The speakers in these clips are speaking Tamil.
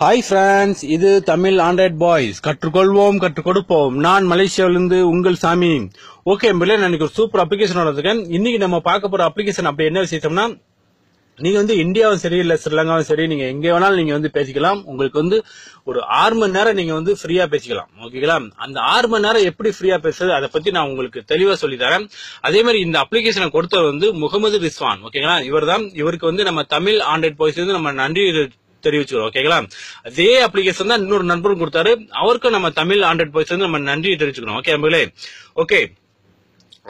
ஹாய் ஃப்ரெண்ட்ஸ், இது தமிழ் ஆண்ட்ராய்ட் பாய்ஸ். கற்றுக்கொள்வோம், கற்றுக் கொடுப்போம். நான் மலேசியாவிலிருந்து உங்கள் சாமி. ஓகே, நான் ஒரு சூப்பர் அப்ளிகேஷன் வந்திருக்கேன். இன்னைக்கு நம்ம பார்க்க போற அப்ளிகேஷன் அப்படி என்ன விஷயம்னா, நீங்க இந்தியாவும் சரி இல்ல ஸ்ரீலங்காவும் சரி, நீங்க எங்க வேணாலும் நீங்க பேசிக்கலாம். உங்களுக்கு ஒரு 6 மணி நேரம் நீங்க ஃப்ரீயா பேசிக்கலாம். ஓகேங்களா? அந்த 6 மணி நேரம் எப்படி ஃப்ரீயா பேசுறது அதை பத்தி நான் உங்களுக்கு தெளிவா சொல்லி தரேன். அதே மாதிரி இந்த அப்ளிகேஷனை கொடுத்தவர் முகமது ரிஸ்வான். ஓகேங்களா? இவருக்கு நம்ம தமிழ் ஆண்ட்ராய்ட் பாய்ஸ் நம்ம நன்றி தெரிவிச்சுக்கிறோம். ஓகேங்களா? அதே அப்ளிகேஷன் தான் இன்னொரு நண்பரும் கொடுத்தாரு. அவருக்கும் நம்ம தமிழ் ஆண்ட்ராய்ட் பாய்ஸ் நம்ம நன்றி தெரிவிச்சுக்கணும். ஓகே நண்பர்களே? ஓகே,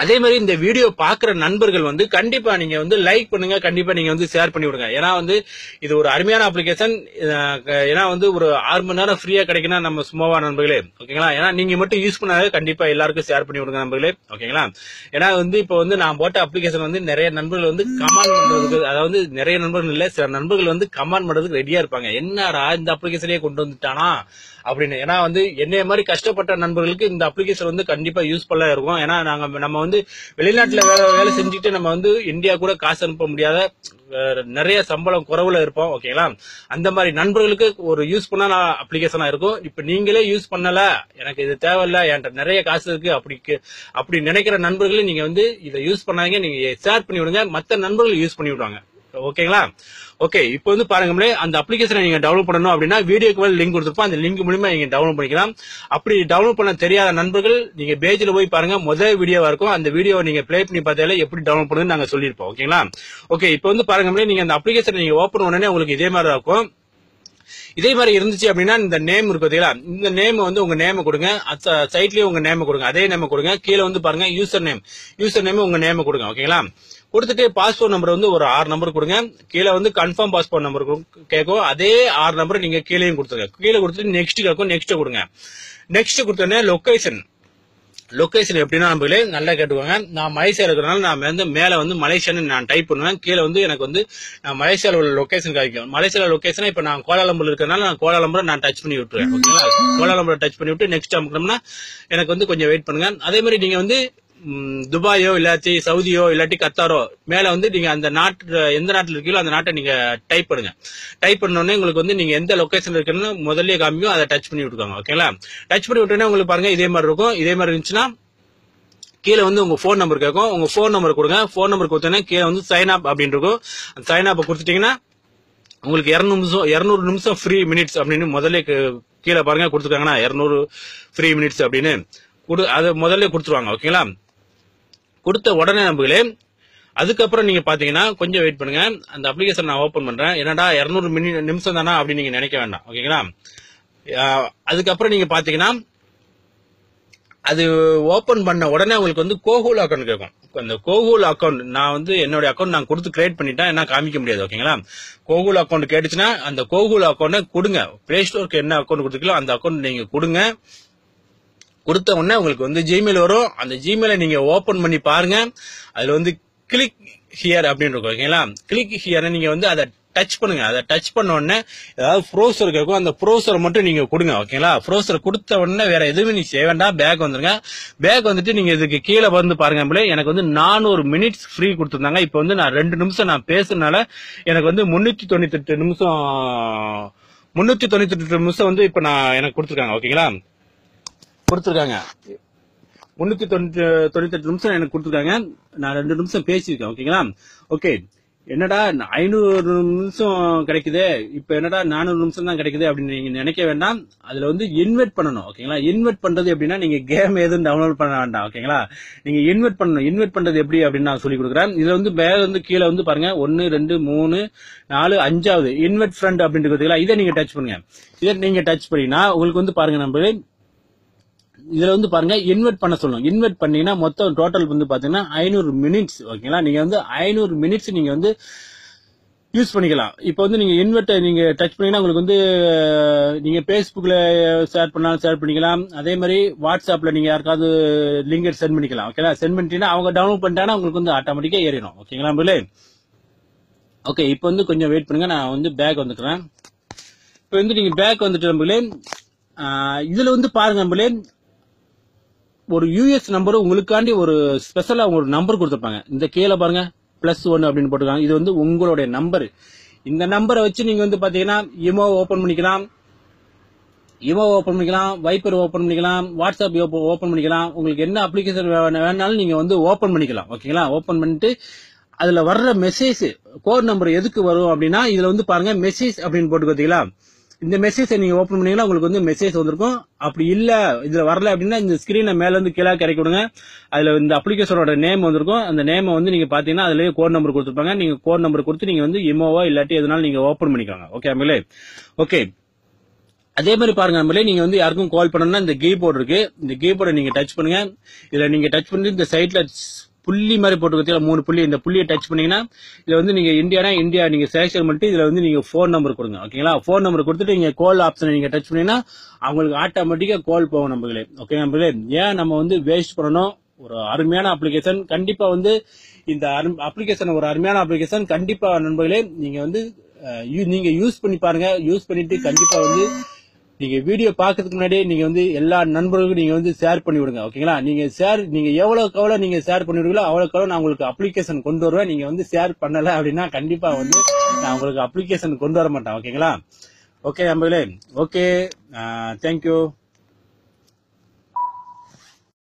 அதே மாதிரி இந்த வீடியோ பாக்குற நண்பர்கள் கண்டிப்பா நீங்க லைக் பண்ணுங்க, கண்டிப்பா நீங்க ஷேர் பண்ணி விடுங்க. ஏன்னா இது ஒரு அருமையான அப்ளிகேஷன். ஏன்னா ஒரு 6 மணி நேரம் ஃப்ரீயா கிடைக்கணும் நம்ம சும்மாவா நண்பர்களே? ஓகேங்களா? ஏன்னா நீங்க மட்டும் யூஸ் பண்ணாத கண்டிப்பா எல்லாருக்கும் ஷேர் பண்ணி விடுங்க நண்பர்களே. ஓகேங்களா? ஏன்னா இப்போ நான் போட்ட அப்ளிகேஷன் நிறைய நண்பர்கள் கமெண்ட் பண்றதுக்கு, அதாவது நிறைய நண்பர்கள் இல்ல, சில நண்பர்கள் கமெண்ட் பண்றதுக்கு ரெடியா இருப்பாங்க. என்னடா இந்த அப்ளிகேஷனே கொண்டு வந்துட்டானா அப்படின்னு. ஏன்னா என்னைய மாதிரி கஷ்டப்பட்ட நண்பர்களுக்கு இந்த அப்ளிகேஷன் கண்டிப்பா யூஸ்ஃபுல்லா இருக்கும். ஏன்னா நம்ம வெளிநாட்டுல வேலை செஞ்சுட்டு நம்ம இந்தியா கூட காசு அனுப்ப முடியாத, நிறைய சம்பளம் குறைவுல இருப்போம். ஓகேங்களா? அந்த மாதிரி நண்பர்களுக்கு ஒரு யூஸ் பண்ண அப்ளிகேஷனா இருக்கும். இப்ப நீங்களே யூஸ் பண்ணல, எனக்கு இது தேவையில்ல, என்கிட்ட நிறைய காசு இருக்கு அப்படி நினைக்கிற நண்பர்கள் நீங்க இதை யூஸ் பண்ணாங்க, நீங்க ஷேர் பண்ணி விடுங்க, மத்த நண்பர்கள் யூஸ் பண்ணி விடுவாங்க. ஓகேங்களா? ஓகே, இப்போ பாருங்க, அந்த அப்ளிகேஷனை நீங்க டவுன்லோட் பண்ணணும் அப்படின்னா வீடியோக்கு மேல லிங்க் கொடுத்துருப்போம். அந்த லிங்க் மூலமா நீங்க டவுன்லோட் பண்ணிக்கலாம். அப்படி டவுன்லோட் பண்ண தெரியாத நண்பர்கள் நீங்க பேஜ்ல போய் பாருங்க, முதல் வீடியோவா இருக்கும். அந்த வீடியோவை நீங்க பிளே பண்ணி பார்த்தாலே எப்படி டவுன்லோட் பண்ணுன்னு நாங்க சொல்லியிருப்போம். ஓகேங்களா? ஓகே, இப்போ பாருங்க, நீங்க அந்த அப்ளிகேஷனை நீங்க ஓபன் உடனே உங்களுக்கு இதே மாதிரி இருக்கும். இதே மாதிரி இருந்துச்சு அப்படின்னா இந்த நேம் இருக்கு பாத்தீங்களா? இந்த நேம் உங்க நேம் கொடுங்க. சைட்லயே உங்க நேம் கொடுங்க, அதே நேம் கொடுங்க. கீழே பாருங்க யூசர் நேம் உங்க நேம் கொடுங்க. ஓகேங்களா? கொடுத்துட்டு பாஸ்போர்ட் நம்பர் ஒரு 6 நம்பர் கொடுங்க. கீழே கன்ஃபார்ம் பாஸ்போர்ட் நம்பர் கேட்கும். அதே 6 நம்பர் நீங்க கீழேயும் கொடுத்துருங்க. கீழே கொடுத்துட்டு நெக்ஸ்ட் கேட்கும், நெக்ஸ்ட் கொடுங்க. நெக்ஸ்ட் கொடுத்தோடனே லொகேஷன் எப்படின்னா நம்மளே நல்லா கேட்டுக்கோங்க. நான் மலேசியா இருக்கிறனால நான் மேல மலேசியான்னு நான் டைப் பண்ணுவேன். கீழே எனக்கு நான் மலேசியாவில் உள்ள லொகேஷன் காமிக்கும். மலேசியால லொகேஷன் இப்ப நான் கோலாலம்பூர் இருக்கிறனால நான் கோலாலம்பூரை நான் டச் பண்ணி விட்டுருவேன். ஓகேங்களா? கோலாலம்பூரை டச் பண்ணி விட்டு நெக்ஸ்ட் அமுக்கணும்னா எனக்கு கொஞ்சம் வெயிட் பண்ணுங்க. அதே மாதிரி நீங்க துபாயோ இல்லாட்டி சவுதியோ இல்லாட்டி கத்தாரோ மேல நீங்க அந்த நாட்டு எந்த நாட்டுல இருக்கீங்களோ அந்த நாட்டை நீங்க டைப் பண்ணுங்க. டைப் பண்ணோடனே உங்களுக்கு நீங்க எந்த லொகேஷன் இருக்குன்னு முதல்ல காமிக்கும், அதை டச் பண்ணி விட்டுருக்காங்க. ஓகேங்களா? டச் பண்ணி விட்டோன்னே உங்களுக்கு பாருங்க இதே மாதிரி இருக்கும். இதே மாதிரி இருந்துச்சுன்னா கீழே உங்க போன் நம்பர் கேட்கும். உங்க போன் நம்பர் கொடுங்க. போன் நம்பர் கொடுத்தோன்னே கீழே சைன் அப் அப்படின்னு இருக்கும். அந்த சைன் அப் கொடுத்துட்டீங்கன்னா உங்களுக்கு 200 நிமிஷம் ஃப்ரீ மினிட்ஸ் அப்படின்னு முதல்ல கீழே பாருங்க கொடுத்துருக்காங்கன்னா 200 ஃப்ரீ மினிட்ஸ் அப்படின்னு அதை முதல்ல கொடுத்துருவாங்க. ஓகேங்களா? கொடுத்த உடனே நம்புகளே, அதுக்கப்புறம் நீங்க பாத்தீங்கன்னா கொஞ்சம் வெயிட் பண்ணுங்க. அந்த அப்ளிகேஷன் நான் ஓபன் பண்றேன். என்னடா 200 நிமிஷம் தானா அப்படின்னு நீங்க நினைக்க வேண்டாம். ஓகேங்களா? அதுக்கப்புறம் நீங்க பாத்தீங்கன்னா அது ஓபன் பண்ண உடனே உங்களுக்கு கோகூல் அக்கௌண்ட் கேட்கும். அந்த கோகூல் அக்கௌண்ட் நான் என்னோட அக்கௌண்ட் நான் கொடுத்து கிரியேட் பண்ணிட்டேன், என்ன காமிக்க முடியாது. ஓகேங்களா? கோகூல் அக்கௌண்ட் கேட்டுச்சுன்னா அந்த கோகூல் அக்கௌண்ட்டை கொடுங்க. பிளே ஸ்டோருக்கு என்ன அக்கௌண்ட் கொடுத்துருக்கீங்களோ அந்த அக்கௌண்ட் நீங்க கொடுங்க. கொடுத்த உடனே உங்களுக்கு ஜிமெயில் வரும். அந்த ஜிமெயிலை நீங்க ஓபன் பண்ணி பாருங்க. அதுல கிளிக் ஹியர் அப்படின்னு இருக்கும். ஓகேங்களா? கிளிக் ஹியர் நீங்க அதை டச் பண்ணுங்க. அதை டச் பண்ண உடனே ஏதாவது ப்ரௌசர் இருக்கும், அந்த ப்ரௌசரை மட்டும் நீங்க கொடுங்க. ஓகேங்களா? ப்ரௌசரை கொடுத்த உடனே வேற எதுவுமே நீங்க செய்ய வேண்டாம். பேக் வந்துருங்க. பேக் வந்துட்டு நீங்க இதுக்கு கீழே பாருங்க, எனக்கு 400 மினிட்ஸ் ஃப்ரீ கொடுத்துருந்தாங்க. இப்ப நான் 2 நிமிஷம் நான் பேசுறதுனால எனக்கு 398 நிமிஷம் 398 நிமிஷம் இப்ப எனக்கு கொடுத்துருக்காங்க. ஓகேங்களா? கொடுத்துருக்காங்க 398 நிமிஷம் எனக்கு கொடுத்துருக்காங்க. நான் 2 நிமிஷம் பேசியிருக்கேன். ஓகேங்களா? ஓகே, என்னடா 500 நிமிஷம் கிடைக்குது, இப்ப என்னடா 400 நிமிஷம் தான் கிடைக்குது அப்படின்னு நீங்க நினைக்க வேண்டாம். அதுல இன்வைட் பண்ணணும். ஓகேங்களா? இன்வைட் பண்றது எப்படின்னா நீங்க கேம் எதுவும் டவுன்லோட் பண்ண வேண்டாம். ஓகேங்களா? நீங்க இன்வைட் பண்ணணும். இன்வைட் பண்றது எப்படி அப்படின்னு நான் சொல்லி கொடுக்குறேன். இதுல மேல கீழே பாருங்க 1 2 3 4 5வது இன்வைட் ஃப்ரெண்ட் அப்படின்னு இதை நீங்க டச் பண்ணுங்க. இதை நீங்க டச் பண்ணீங்கன்னா உங்களுக்கு பாருங்க நம்ம இதுல பாருங்க இன்வைட் பண்ண சொல்லணும். இன்வைட் பண்ணீங்கன்னா மொத்தம் டோட்டல் பாத்தீங்கன்னா 500 மினிட்ஸ். ஓகேங்களா? நீங்க 500 மினிட்ஸ் நீங்க யூஸ் பண்ணிக்கலாம். இப்ப நீங்க இன்வைட் நீங்க டச் பண்ணீங்கன்னா உங்களுக்கு நீங்க பேஸ்புக்ல ஷேர் பண்ணாலும் ஷேர் பண்ணிக்கலாம். அதே மாதிரி வாட்ஸ்அப்ல நீங்க யாருக்காவது லிங்க் சென்ட் பண்ணிக்கலாம். ஓகேங்களா? சென்ட் பண்ணிட்டீங்கன்னா அவங்க டவுன்லோட் பண்ணிட்டாங்கன்னா உங்களுக்கு ஆட்டோமேட்டிக்கா ஏறிடும். ஓகேங்களா நம்மளே? ஓகே, இப்ப கொஞ்சம் வெயிட் பண்ணுங்க. நான் பேக் வந்துக்கிறேன். இப்ப நீங்க பேக் வந்துட்டு நம்மளே இதுல பாருங்க நம்மளே ஒரு யூஎஸ் நம்பர் உங்களுக்காண்டி ஒரு ஸ்பெஷலா ஒரு நம்பர் கொடுத்துருப்பாங்க. இந்த கீழே பாருங்க +1 அப்படின்னு போட்டுருக்காங்க. இது உங்களுடைய நம்பர். இந்த நம்பரை வச்சு நீங்க பாத்தீங்கன்னா இமோ ஓபன் பண்ணிக்கலாம், இமோ ஓபன் பண்ணிக்கலாம், வைப்பர் ஓபன் பண்ணிக்கலாம், வாட்ஸ்அப் ஓபன் பண்ணிக்கலாம். உங்களுக்கு என்ன அப்ளிகேஷன் வேணாலும் நீங்க வந்து ஓபன் பண்ணிக்கலாம். ஓகேங்களா? ஓபன் பண்ணிட்டு அதுல வர்ற மெசேஜ் கோட் நம்பர் எதுக்கு வரும் அப்படின்னா இதுல வந்து பாருங்க மெசேஜ் அப்படின்னு போட்டு பார்த்தீங்களா, இந்த மெசேஜை நீங்க ஓபன் பண்ணீங்கன்னா உங்களுக்கு வந்து மெசேஜ் வந்திருக்கும். அப்படி இல்ல இதுல வரல அப்படின்னா இந்த ஸ்கிரீனை மேல இருந்து கீழே இறக்கி விடுங்க. அதுல இந்த அப்ளிகேஷனோட நேம் வந்திருக்கும். அந்த நேமை வந்து நீங்க பாத்தீங்கன்னா அதுலயே கோட் நம்பர் கொடுத்துருப்பாங்க. நீங்க கோட் நம்பர் கொடுத்து நீங்க வந்து இமோவோ இல்லாட்டி எதுனாலும் நீங்க ஓபன் பண்ணிக்கோங்க. ஓகே நம்மளே. ஓகே, அதே மாதிரி பாருங்க நம்மளே, நீங்க வந்து யாருக்கும் கால் பண்ணணும்னா இந்த கீபோர்டு இருக்கு. இந்த கீபோர்டை நீங்க டச் பண்ணுங்க. இதுல நீங்க டச் பண்ணி இந்த சைட்ல புள்ளி மாதிரி போட்டு 3 புள்ளி, இந்த புள்ளியை டச் பண்ணீங்கன்னா இதுல வந்து நீங்க இந்தியானா இந்தியா நீங்க செலக்ஷன் பண்ணிட்டு இதுல வந்து நீங்க போன் நம்பர் கொடுங்க. ஓகேங்களா? போன் நம்பர் கொடுத்துட்டு நீங்க கால் ஆப்ஷனை நீங்க டச் பண்ணீங்கன்னா அவங்களுக்கு ஆட்டோமேட்டிக்கா கால் போகும் நம்மளே. ஓகே நம்மளே, ஏன் நம்ம வந்து வேஸ்ட் பண்ணணும்? ஒரு அருமையான அப்ளிகேஷன். கண்டிப்பா வந்து இந்த அப்ளிகேஷன் ஒரு அருமையான அப்ளிகேஷன். கண்டிப்பா நண்பர்களே நீங்க வந்து நீங்க யூஸ் பண்ணி பாருங்க. யூஸ் பண்ணிட்டு கண்டிப்பா வந்து நீங்க வீடியோ பாக்கிறதுக்கு முன்னாடி நீங்க வந்து எல்லா நண்பர்களுக்கும் நீங்க வந்து ஷேர் பண்ணி விடுங்க. ஓகேங்களா? நீங்க எவ்வளவுக்கு நீங்க ஷேர் பண்ணி விடுங்களோ அவ்வளவுக்கு நான் உங்களுக்கு அப்ளிகேஷன் கொண்டு வருவேன். நீங்க வந்து ஷேர் பண்ணல அப்படின்னா கண்டிப்பா வந்து நான் உங்களுக்கு அப்ளிகேஷன் கொண்டு வர மாட்டேன். ஓகேங்களா? ஓகே நண்பர்களே. Okay, thank you.